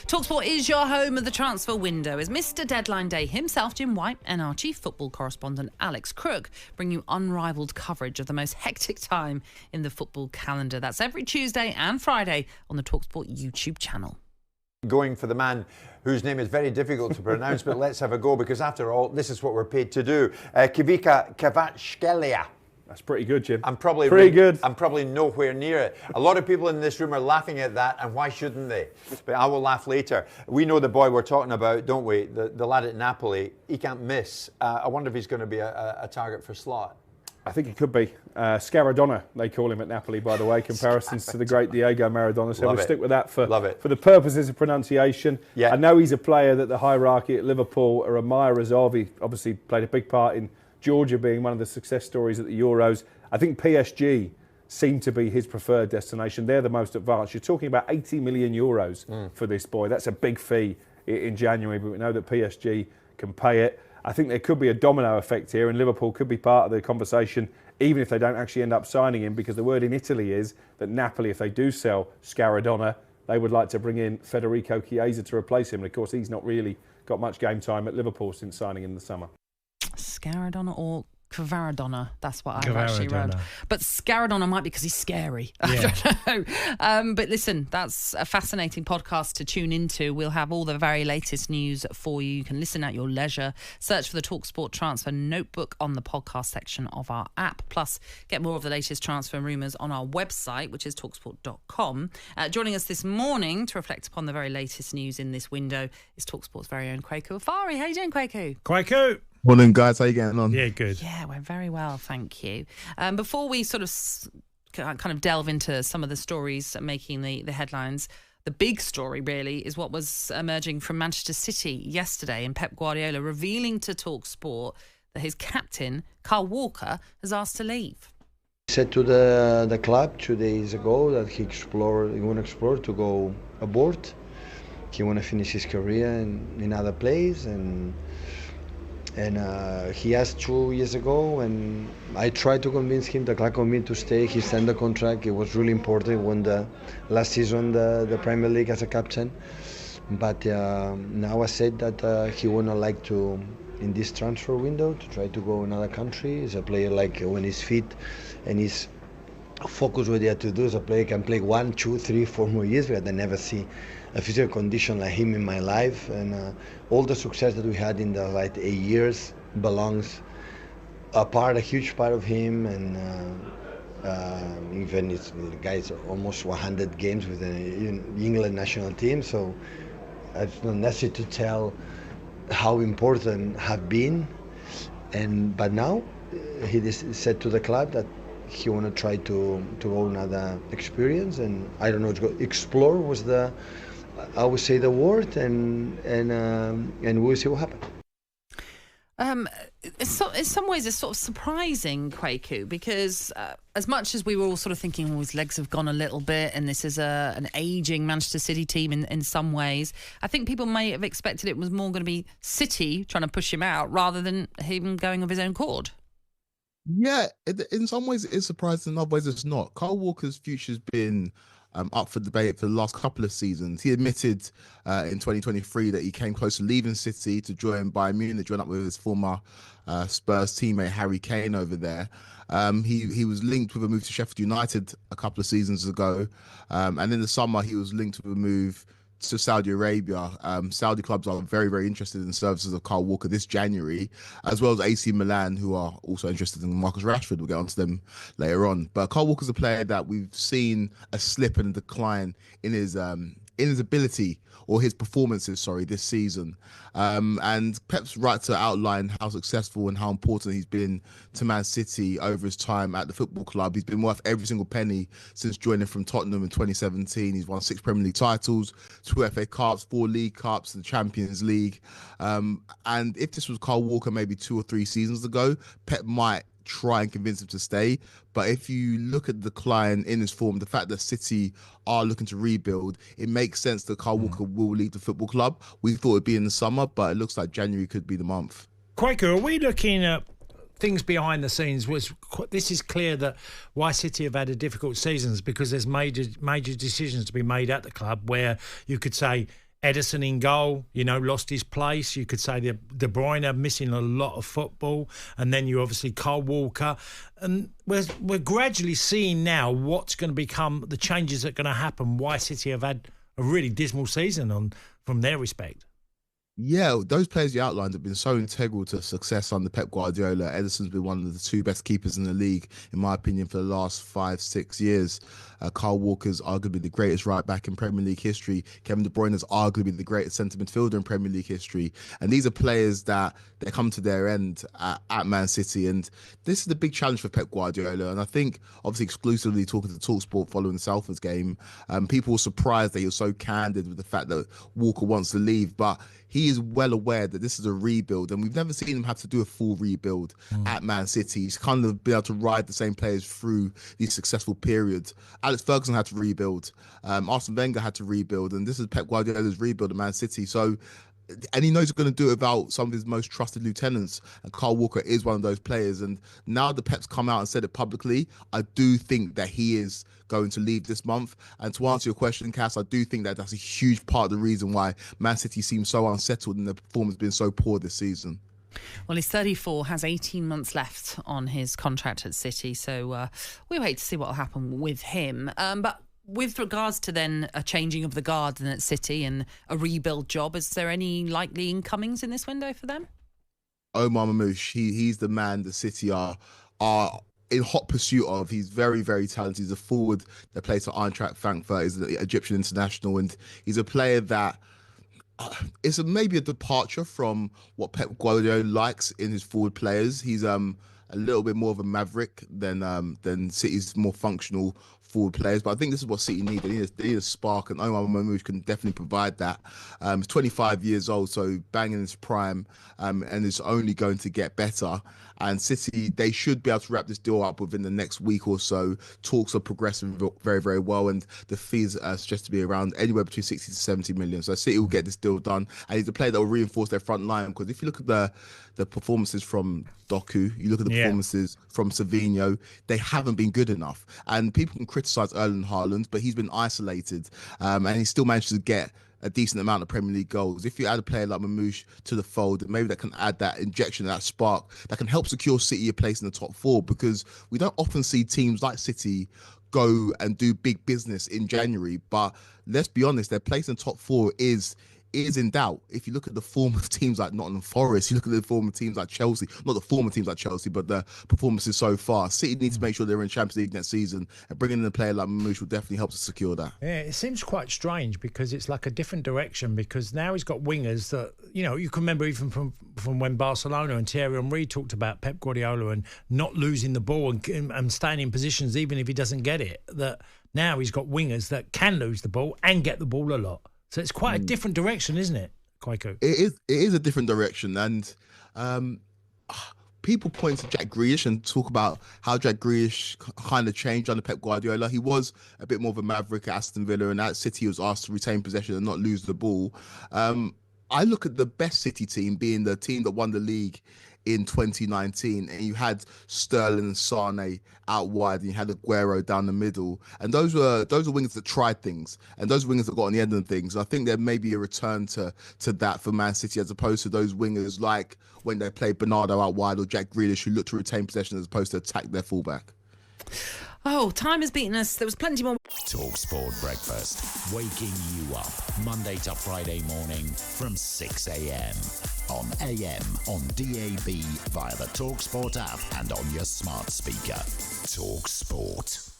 talkSPORT is your home of the transfer window as Mr. Deadline Day himself, Jim White, and our chief football correspondent, Alex Crook, bring you unrivalled coverage of the most hectic time in the football calendar. That's every Tuesday and Friday on the talkSPORT YouTube channel. Going for the man whose name is very difficult to pronounce, but let's have a go, because after all, this is what we're paid to do. Kweku Afari. That's pretty good, Jim. I'm probably nowhere near it. A lot of people in this room are laughing at that, and why shouldn't they? But I will laugh later. We know the boy we're talking about, don't we? The lad at Napoli. He can't miss. I wonder if he's going to be a target for slot. I think it could be. Scaradonna, they call him at Napoli, by the way, comparisons to the great Diego Maradona. So we'll stick with that for the purposes of pronunciation. Yeah. I know he's a player that the hierarchy at Liverpool are admirers of. He obviously played a big part in Georgia being one of the success stories at the Euros. I think PSG seem to be his preferred destination. They're the most advanced. You're talking about 80 million euros for this boy. That's a big fee in January, but we know that PSG can pay it. I think there could be a domino effect here, and Liverpool could be part of the conversation, even if they don't actually end up signing him, because the word in Italy is that Napoli, if they do sell Scaradonna, they would like to bring in Federico Chiesa to replace him. And of course, he's not really got much game time at Liverpool since signing in the summer. Scaradonna or Kvaradonna, that's what I've actually read. But Scaradonna might be because he's scary. I don't know. But listen, that's a fascinating podcast to tune into. We'll have all the very latest news for you. You can listen at your leisure. Search for the talkSPORT Transfer Notebook on the podcast section of our app. Plus, get more of the latest transfer rumours on our website, which is talksport.com. Joining us this morning to reflect upon the very latest news in this window is talkSPORT's very own Kweku Afari. How you doing, Kweku? Kweku! Morning, guys. How you getting on? Yeah, good. Yeah, we're very well, thank you. Before we sort of kind of delve into some of the stories making the headlines, the big story really is what was emerging from Manchester City yesterday, and Pep Guardiola revealing to talkSPORT that his captain, Kyle Walker, has asked to leave. He said to the club 2 days ago that he want to explore to go abroad. He want to finish his career in other place, and he asked 2 years ago, and I tried to convince him, the club convinced to stay. He signed the contract. It was really important. He won the last season the Premier League as a captain. But now I said that he would not like to, in this transfer window, to try to go another country. He's a player like when he's fit and he's focused what he had to do. As a player can play 1, 2, 3, 4 more years, because I never see a physical condition like him in my life, and all the success that we had in the 8 years belongs a huge part of him, and even it's guys almost 100 games with the England national team, so it's not necessary to tell how important have been, but now he said to the club that he want to try to go another experience, and I don't know, explore was I would say the word, and we'll see what happens. In some ways, it's sort of surprising, Kweku, because as much as we were all sort of thinking, oh, his legs have gone a little bit, and this is an ageing Manchester City team in some ways, I think people may have expected it was more going to be City trying to push him out rather than him going of his own accord. Yeah, in some ways it is surprising, in other ways it's not. Kyle Walker's future's been up for debate for the last couple of seasons. He admitted in 2023 that he came close to leaving City to join Bayern Munich, join up with his former Spurs teammate Harry Kane over there. He was linked with a move to Sheffield United a couple of seasons ago, and in the summer he was linked with a move to Saudi Arabia. Saudi clubs are very, very interested in the services of Kyle Walker this January, as well as AC Milan, who are also interested in Marcus Rashford. We'll get onto them later on. But Kyle Walker's a player that we've seen a slip and a decline in his ability, or his performances, this season. And Pep's right to outline how successful and how important he's been to Man City over his time at the football club. He's been worth every single penny since joining from Tottenham in 2017. He's won 6 Premier League titles, 2 FA Cups, 4 League Cups, the Champions League. And if this was Kyle Walker maybe 2 or 3 seasons ago, Pep might try and convince him to stay. But if you look at the decline in his form, the fact that City are looking to rebuild, it makes sense that Kyle Walker will leave the football club. We thought it'd be in the summer, but it looks like January could be the month. Kweku, are we looking at things behind the scenes? This is clear that why City have had a difficult season is because there's major decisions to be made at the club where you could say Ederson in goal, lost his place. You could say De Bruyne missing a lot of football. And then you obviously Kyle Walker. And we're gradually seeing now what's going to become the changes that are going to happen, why City have had a really dismal season from their respect. Yeah, those players you outlined have been so integral to success under Pep Guardiola. Ederson's been one of the 2 best keepers in the league, in my opinion, for the last 5-6 years. Kyle Walker's arguably the greatest right back in Premier League history. Kevin De Bruyne is arguably the greatest centre midfielder in Premier League history. And these are players that they come to their end at Man City. And this is the big challenge for Pep Guardiola. And I think, obviously, exclusively talking to talkSPORT following the Salford's game, people were surprised that he was so candid with the fact that Walker wants to leave. But he is well aware that this is a rebuild, and we've never seen him have to do a full rebuild at Man City. He's kind of been able to ride the same players through these successful periods. Alex Ferguson had to rebuild. Arsene Wenger had to rebuild, and this is Pep Guardiola's rebuild at Man City. So, and he knows he's going to do it without some of his most trusted lieutenants. And Kyle Walker is one of those players. And now the Pep's come out and said it publicly, I do think that he is going to leave this month. And to answer your question, Cass, I do think that that's a huge part of the reason why Man City seems so unsettled and their performance has been so poor this season. Well, he's 34, has 18 months left on his contract at City. So we wait to see what will happen with him. But with regards to then a changing of the guard at City and a rebuild job, is there any likely incomings in this window for them? Omar Mamouche, he's the man the City are in hot pursuit of. He's very, very talented. He's a forward that plays for Eintracht Frankfurt. He's an Egyptian international, and he's a player that it's maybe a departure from what Pep Guardiola likes in his forward players. He's a little bit more of a maverick than City's more functional forward players, but I think this is what City need. They need a spark, and Omar Mamouche can definitely provide that. He's 25 years old, so bang in his prime, and it's only going to get better. And City, they should be able to wrap this deal up within the next week or so. Talks are progressing very, very well, and the fees are suggested to be around anywhere between 60 to 70 million. So City will get this deal done, and he's a player that will reinforce their front line, because if you look at the performances from Doku, you look at the performances from Savinho, they haven't been good enough. And people can criticise Erling Haaland, but he's been isolated, and he still managed to get a decent amount of Premier League goals. If you add a player like Mamouche to the fold, maybe that can add that injection, that spark that can help secure City a place in the top 4, because we don't often see teams like City go and do big business in January. But let's be honest, their place in top 4 is in doubt. If you look at the form of teams like Nottingham Forest, you look at the form of teams like Chelsea, not the former teams like Chelsea, but the performances so far. City needs to make sure they're in Champions League next season, and bringing in a player like Mamouche will definitely help to secure that. Yeah, it seems quite strange, because it's like a different direction, because now he's got wingers that, you can remember even from when Barcelona and Thierry Henry talked about Pep Guardiola and not losing the ball and staying in positions even if he doesn't get it, that now he's got wingers that can lose the ball and get the ball a lot. So it's quite a different direction, isn't it, Kweku? It is a different direction, and people point to Jack Grealish and talk about how Jack Grealish kind of changed under Pep Guardiola. He was a bit more of a maverick at Aston Villa, and at City he was asked to retain possession and not lose the ball. I look at the best City team being the team that won the league in 2019, and you had Sterling and Sane out wide, and you had Aguero down the middle, and those were wingers that tried things, and those wingers that got on the end of things. I think there may be a return to that for Man City, as opposed to those wingers like when they played Bernardo out wide or Jack Grealish, who looked to retain possession as opposed to attack their fullback. Oh, time has beaten us. There was plenty more. talkSPORT Breakfast, waking you up Monday to Friday morning from 6 a.m. on AM, on DAB, via the talkSPORT app and on your smart speaker. talkSPORT.